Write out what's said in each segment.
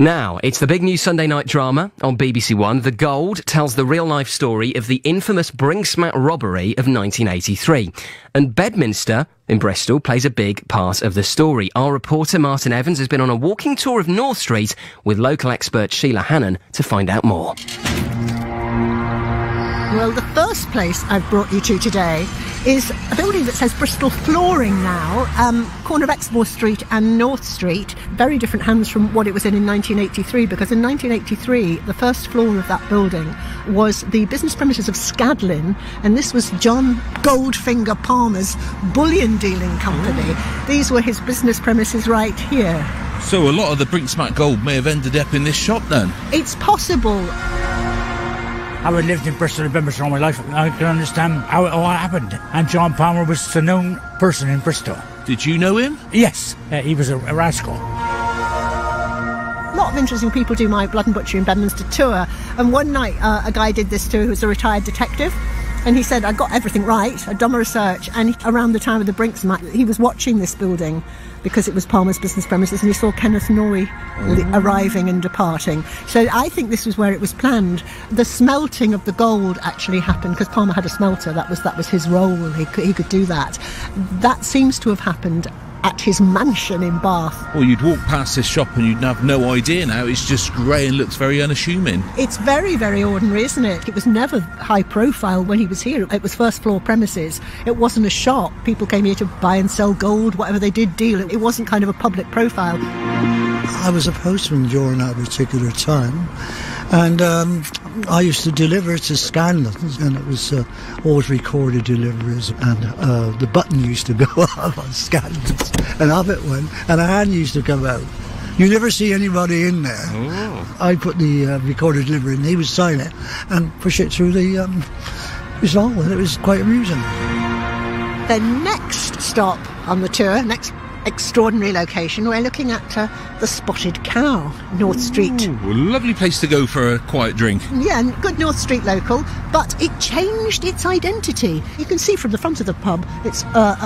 Now, it's the big new Sunday night drama on BBC One. The Gold tells the real-life story of the infamous Brinksmat robbery of 1983. And Bedminster in Bristol plays a big part of the story. Our reporter Martin Evans has been on a walking tour of North Street with local expert Sheila Hannon to find out more. Well, the first place I've brought you to today is a building that says Bristol Flooring now, corner of Exmoor Street and North Street. Very different hands from what it was in 1983, because in 1983, the first floor of that building was the business premises of Scadlin, and this was John Goldfinger Palmer's bullion dealing company. These were his business premises right here. So a lot of the Brinksmat gold may have ended up in this shop then? It's possible. I had lived in Bristol and Bedminster all my life. I can understand how it all happened. And John Palmer was the known person in Bristol. Did you know him? Yes, he was a rascal. A lot of interesting people do my Blood and Butchery in Bedminster tour. And one night, a guy did this tour who was a retired detective. And he said, I got everything right, I'd done my research. And around the time of the Brinksmat, he was watching this building because it was Palmer's business premises, and he saw Kenneth Norrie arriving and departing. So I think this was where it was planned. The smelting of the gold actually happened because Palmer had a smelter. That was his role. He could do that. That seems to have happened at his mansion in Bath. Well, you'd walk past this shop and you'd have no idea now. It's just grey and looks very unassuming. It's very, very ordinary, isn't it? It was never high profile when he was here. It was first floor premises. It wasn't a shop. People came here to buy and sell gold, whatever they did deal. It wasn't kind of a public profile. I was a postman during that particular time, and I used to deliver to Scanlon's, and it was always recorded deliveries, and the button used to go up on Scanlon's, and up it went, and a hand used to come out. You never see anybody in there. Oh. I put the recorded delivery and he would sign it and push it through the result, and it was quite amusing. The next stop on the tour, next extraordinary location, we're looking at the Spotted Cow, North Street. Ooh, a lovely place to go for a quiet drink. Yeah, and good North Street local, but it changed its identity. You can see from the front of the pub, it's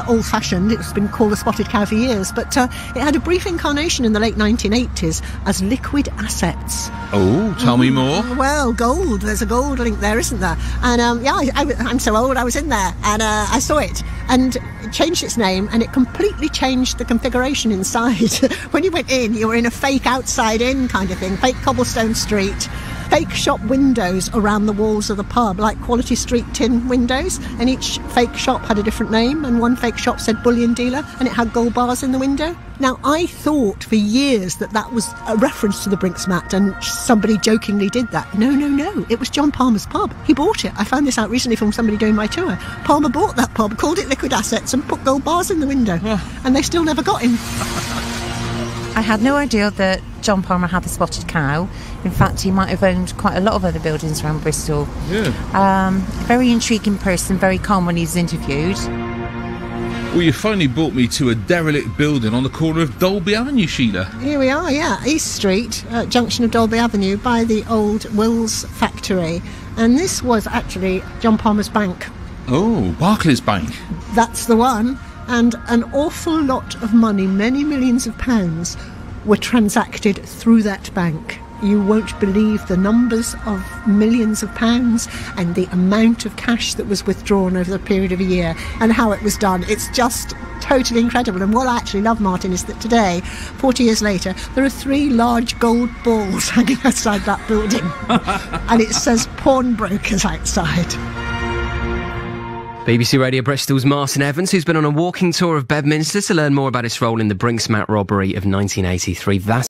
old-fashioned. It's been called the Spotted Cow for years, but it had a brief incarnation in the late 1980s as Liquid Assets. Oh, tell me more. Well, gold. There's a gold link there, isn't there? And yeah, I'm so old, I was in there, and I saw it, and it changed its name, and it completely changed the configuration inside. When you went in, you were in a fake outside-in kind of thing, fake cobblestone street, fake shop windows around the walls of the pub, like Quality Street tin windows, and each fake shop had a different name, and one fake shop said bullion dealer, and it had gold bars in the window. Now, I thought for years that was a reference to the Brinksmat, and somebody jokingly did that. No, it was John Palmer's pub. He bought it. I found this out recently from somebody doing my tour. Palmer bought that pub, called it Liquid Assets, and put gold bars in the window, and they still never got him. I had no idea that John Palmer had the Spotted Cow. In fact, he might have owned quite a lot of other buildings around Bristol. Yeah. Very intriguing person, very calm when he was interviewed. Well, you finally brought me to a derelict building on the corner of Dolby Avenue, Sheila. Here we are, yeah, East Street, junction of Dolby Avenue, by the old Wills factory. And this was actually John Palmer's bank. Oh, Barclays Bank. That's the one. And an awful lot of money, many millions of pounds, were transacted through that bank. You won't believe the numbers of millions of pounds and the amount of cash that was withdrawn over the period of a year and how it was done. It's just totally incredible. And what I actually love, Martin, is that today, 40 years later, there are 3 large gold balls hanging outside that building. And it says pawnbrokers outside. BBC Radio Bristol's Martin Evans, who's been on a walking tour of Bedminster to learn more about his role in the Brinksmat robbery of 1983.